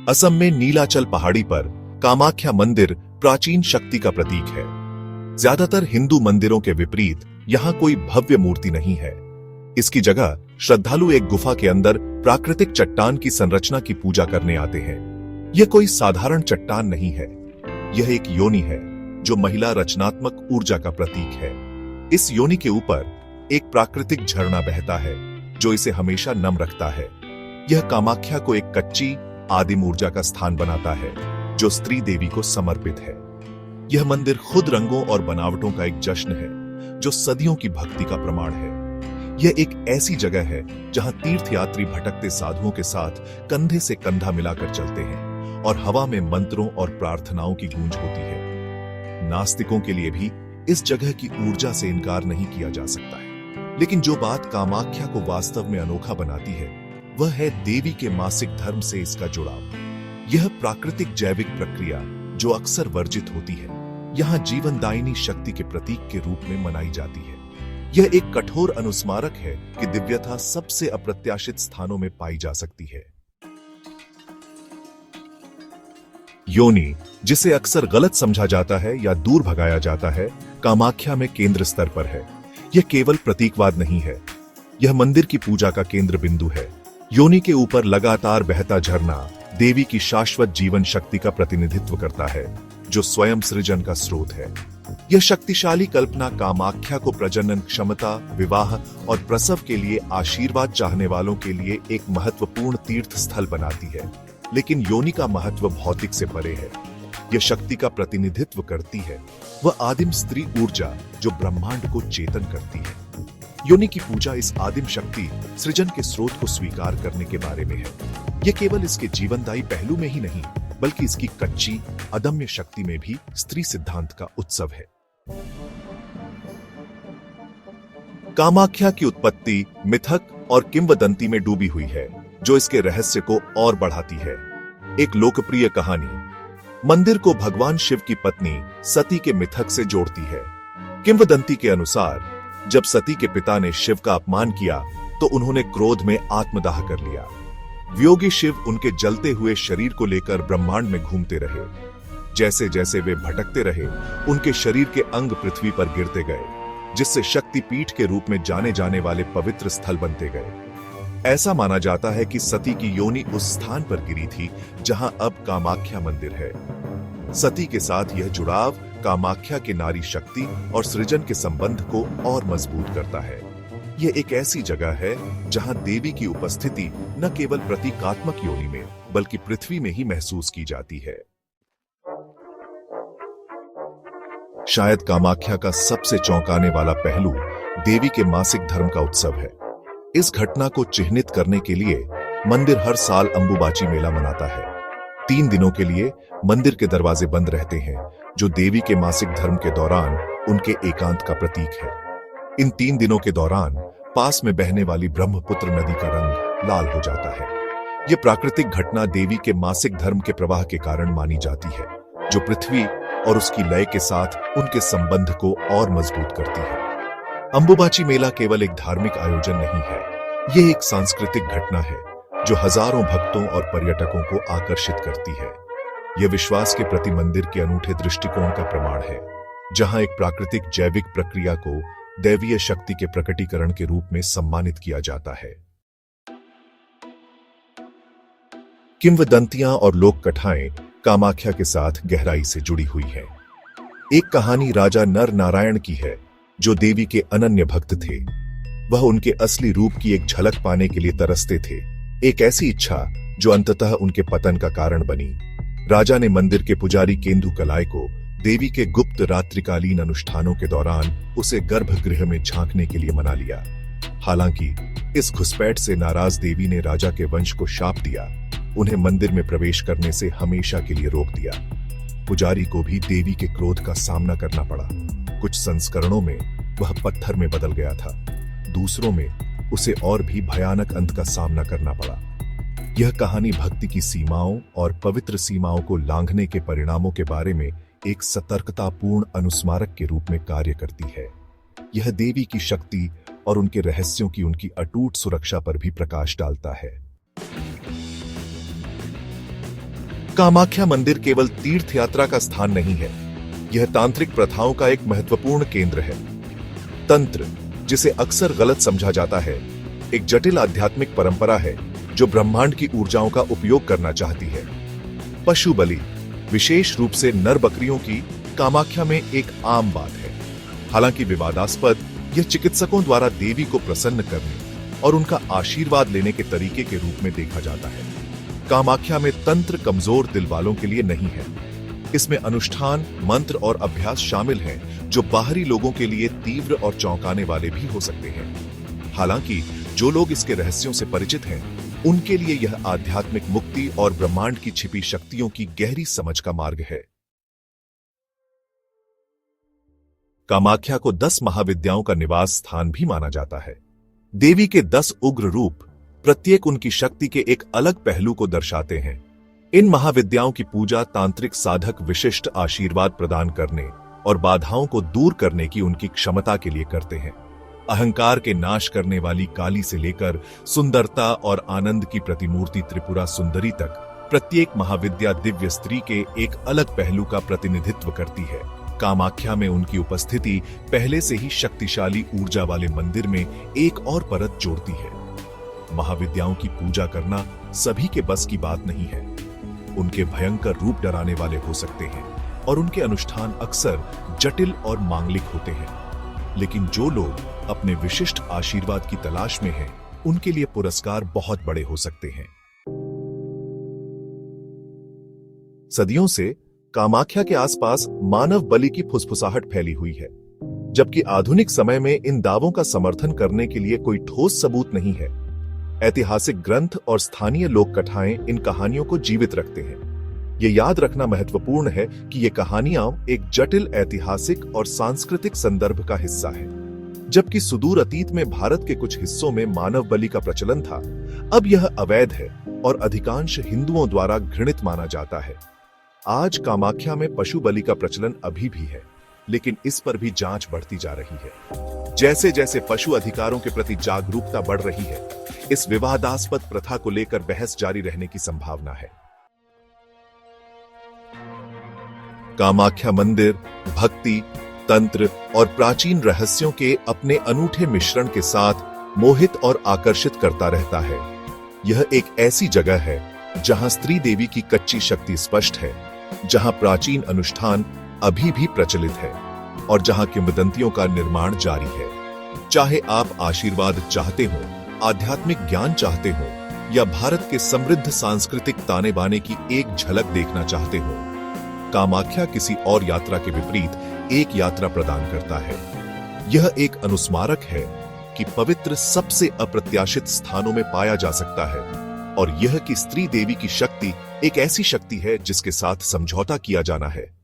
असम में नीलाचल पहाड़ी पर कामाख्या मंदिर प्राचीन शक्ति का प्रतीक है। ज्यादातर हिंदू मंदिरों के विपरीत यहाँ कोई भव्य मूर्ति नहीं है। इसकी जगह श्रद्धालु एक गुफा के अंदर प्राकृतिक चट्टान की संरचना की पूजा करने आते हैं। यह कोई साधारण चट्टान नहीं है, यह एक योनि है जो महिला रचनात्मक ऊर्जा का प्रतीक है। इस योनि के ऊपर एक प्राकृतिक झरना बहता है जो इसे हमेशा नम रखता है। यह कामाख्या को एक कच्ची आदिम ऊर्जा का स्थान बनाता है जो स्त्री देवी को समर्पित है। यह मंदिर खुद रंगों और बनावटों का एक जश्न है जो सदियों की भक्ति का प्रमाण है। यह एक ऐसी जगह है जहां तीर्थयात्री भटकते साधुओं के साथ कंधे से कंधा मिलाकर चलते हैं और हवा में मंत्रों और प्रार्थनाओं की गूंज होती है। नास्तिकों के लिए भी इस जगह की ऊर्जा से इनकार नहीं किया जा सकता है। लेकिन जो बात कामाख्या को वास्तव में अनोखा बनाती है वह है देवी के मासिक धर्म से इसका जुड़ाव। यह प्राकृतिक जैविक प्रक्रिया जो अक्सर वर्जित होती है, यहाँ जीवनदायिनी शक्ति के प्रतीक के रूप में मनाई जाती है। यह एक कठोर अनुस्मारक है कि दिव्यता सबसे अप्रत्याशित स्थानों में पाई जा सकती है। योनि, जिसे अक्सर गलत समझा जाता है या दूर भगाया जाता है, कामाख्या में केंद्र स्तर पर है। यह केवल प्रतीकवाद नहीं है, यह मंदिर की पूजा का केंद्र बिंदु है। योनि के ऊपर लगातार बहता झरना देवी की शाश्वत जीवन शक्ति का प्रतिनिधित्व करता है जो स्वयं सृजन का स्रोत है। यह शक्तिशाली कल्पना कामाख्या को प्रजनन क्षमता, विवाह और प्रसव के लिए आशीर्वाद चाहने वालों के लिए एक महत्वपूर्ण तीर्थ स्थल बनाती है। लेकिन योनि का महत्व भौतिक से परे है। यह शक्ति का प्रतिनिधित्व करती है, वह आदिम स्त्री ऊर्जा जो ब्रह्मांड को चेतन करती है। योनि की पूजा इस आदिम शक्ति सृजन के स्रोत को स्वीकार करने के बारे में है। यह केवल इसके जीवनदायी पहलू में ही नहीं बल्कि इसकी कच्ची अदम्य शक्ति में भी स्त्री सिद्धांत का उत्सव है। कामाख्या की उत्पत्ति मिथक और किंवदंती में डूबी हुई है जो इसके रहस्य को और बढ़ाती है। एक लोकप्रिय कहानी मंदिर को भगवान शिव की पत्नी सती के मिथक से जोड़ती है। किंवदंती के अनुसार जब सती के पिता ने शिव का अपमान किया तो उन्होंने क्रोध में आत्मदाह कर लिया। वियोगी शिव उनके जलते हुए शरीर को लेकर ब्रह्मांड में घूमते रहे। जैसे जैसे वे भटकते रहे उनके शरीर के अंग पृथ्वी पर गिरते गए, जिससे शक्तिपीठ के रूप में जाने जाने वाले पवित्र स्थल बनते गए। ऐसा माना जाता है कि सती की योनि उस स्थान पर गिरी थी जहां अब कामाख्या मंदिर है। सती के साथ यह जुड़ाव कामाख्या के नारी शक्ति और सृजन के संबंध को और मजबूत करता है। यह एक ऐसी जगह है जहां देवी की उपस्थिति न केवल प्रतीकात्मक योनि में बल्कि पृथ्वी में ही महसूस की जाती है। शायद कामाख्या का सबसे चौंकाने वाला पहलू देवी के मासिक धर्म का उत्सव है। इस घटना को चिह्नित करने के लिए मंदिर हर साल अंबुबाची मेला मनाता है। 3 दिनों के लिए मंदिर के दरवाजे बंद रहते हैं जो देवी के मासिक धर्म के दौरान उनके एकांत का प्रतीक है। इन 3 दिनों के दौरान पास में बहने वाली ब्रह्मपुत्र नदी का रंग लाल हो जाता है। यह प्राकृतिक घटना देवी के मासिक धर्म के प्रवाह के कारण मानी जाती है जो पृथ्वी और उसकी लय के साथ उनके संबंध को और मजबूत करती है। अंबुबाची मेला केवल एक धार्मिक आयोजन नहीं है, यह एक सांस्कृतिक घटना है जो हजारों भक्तों और पर्यटकों को आकर्षित करती है। यह विश्वास के प्रति मंदिर के अनूठे दृष्टिकोण का प्रमाण है, जहां एक प्राकृतिक जैविक प्रक्रिया को दैवीय शक्ति के प्रकटीकरण के रूप में सम्मानित किया जाता है। किंवदंतियां और लोक कथाएं कामाख्या के साथ गहराई से जुड़ी हुई हैं। एक कहानी राजा नर नारायण की है जो देवी के अनन्य भक्त थे। वह उनके असली रूप की एक झलक पाने के लिए तरसते थे, एक ऐसी इच्छा जो अंततः उनके पतन का कारण बनी। राजा ने मंदिर के पुजारी केंदु कलाय को देवी के गुप्त रात्रिकालीन अनुष्ठानों के दौरान उसे गर्भगृह में झांकने के लिए मना लिया। हालांकि इस घुसपैठ से नाराज देवी ने राजा के वंश को शाप दिया, उन्हें मंदिर में प्रवेश करने से हमेशा के लिए रोक दिया। पुजारी को भी देवी के क्रोध का सामना करना पड़ा। कुछ संस्करणों में वह पत्थर में बदल गया था, दूसरों में उसे और भी भयानक अंत का सामना करना पड़ा। यह कहानी भक्ति की सीमाओं और पवित्र सीमाओं को लांघने के परिणामों के बारे में एक सतर्कतापूर्ण अनुस्मारक के रूप में कार्य करती है। यह देवी की शक्ति और उनके रहस्यों की उनकी अटूट सुरक्षा पर भी प्रकाश डालता है। कामाख्या मंदिर केवल तीर्थ यात्रा का स्थान नहीं है, यह तांत्रिक प्रथाओं का एक महत्वपूर्ण केंद्र है। तंत्र, जिसे अक्सर गलत समझा जाता है, एक जटिल आध्यात्मिक परंपरा है जो ब्रह्मांड की ऊर्जाओं का उपयोग करना चाहती है। पशु बलि, विशेष रूप से नर बकरियों की, कामाख्या में एक आम बात है। हालांकि विवादास्पद, यह चिकित्सकों द्वारा देवी को प्रसन्न करने और उनका आशीर्वाद लेने के तरीके के रूप में देखा जाता है। कामाख्या में तंत्र कमजोर दिल वालों के लिए नहीं है। इसमें अनुष्ठान, मंत्र और अभ्यास शामिल हैं जो बाहरी लोगों के लिए तीव्र और चौंकाने वाले भी हो सकते हैं। हालांकि जो लोग इसके रहस्यों से परिचित हैं, उनके लिए यह आध्यात्मिक मुक्ति और ब्रह्मांड की छिपी शक्तियों की गहरी समझ का मार्ग है। कामाख्या को 10 महाविद्याओं का निवास स्थान भी माना जाता है। देवी के 10 उग्र रूप प्रत्येक उनकी शक्ति के एक अलग पहलू को दर्शाते हैं। इन महाविद्याओं की पूजा तांत्रिक साधक विशिष्ट आशीर्वाद प्रदान करने और बाधाओं को दूर करने की उनकी क्षमता के लिए करते हैं। अहंकार के नाश करने वाली काली से लेकर सुंदरता और आनंद की प्रतिमूर्ति त्रिपुरा सुंदरी तक, प्रत्येक महाविद्या दिव्य स्त्री के एक अलग पहलू का प्रतिनिधित्व करती है। कामाख्या में उनकी उपस्थिति पहले से ही शक्तिशाली ऊर्जा वाले मंदिर में एक और परत जोड़ती है। महाविद्याओं की पूजा करना सभी के बस की बात नहीं है। उनके भयंकर रूप डराने वाले हो सकते हैं और उनके अनुष्ठान अक्सर जटिल और मांगलिक होते हैं। लेकिन जो लोग अपने विशिष्ट आशीर्वाद की तलाश में हैं, उनके लिए पुरस्कार बहुत बड़े हो सकते हैं। सदियों से कामाख्या के आसपास मानव बलि की फुसफुसाहट फैली हुई है, जबकि आधुनिक समय में इन दावों का समर्थन करने के लिए कोई ठोस सबूत नहीं है। ऐतिहासिक ग्रंथ और स्थानीय लोक कथाएं इन कहानियों को जीवित रखते हैं। ये याद रखना महत्वपूर्ण है कि ये कहानियां एक जटिल ऐतिहासिक और सांस्कृतिक संदर्भ का हिस्सा है। जबकि सुदूर अतीत में भारत के कुछ हिस्सों में मानव बलि का प्रचलन था, अब यह अवैध है और अधिकांश हिंदुओं द्वारा घृणित माना जाता है। आज कामाख्या में पशु बलि का प्रचलन अभी भी है, लेकिन इस पर भी जांच बढ़ती जा रही है। जैसे जैसे पशु अधिकारों के प्रति जागरूकता बढ़ रही है, इस विवादास्पद प्रथा को लेकर बहस जारी रहने की संभावना है। कामाख्या मंदिर भक्ति, तंत्र और प्राचीन रहस्यों के अपने अनूठे मिश्रण के साथ मोहित और आकर्षित करता रहता है। यह एक ऐसी जगह है जहां स्त्री देवी की कच्ची शक्ति स्पष्ट है, जहां प्राचीन अनुष्ठान अभी भी प्रचलित है और जहां किंवदंतियों का निर्माण जारी है। चाहे आप आशीर्वाद चाहते हो, आध्यात्मिक ज्ञान चाहते हो या भारत के समृद्ध सांस्कृतिक ताने बाने की एक झलक देखना चाहते हो, कामाख्या किसी और यात्रा के विपरीत एक यात्रा प्रदान करता है। यह एक अनुस्मारक है कि पवित्र सबसे अप्रत्याशित स्थानों में पाया जा सकता है और यह कि स्त्री देवी की शक्ति एक ऐसी शक्ति है जिसके साथ समझौता किया जाना है।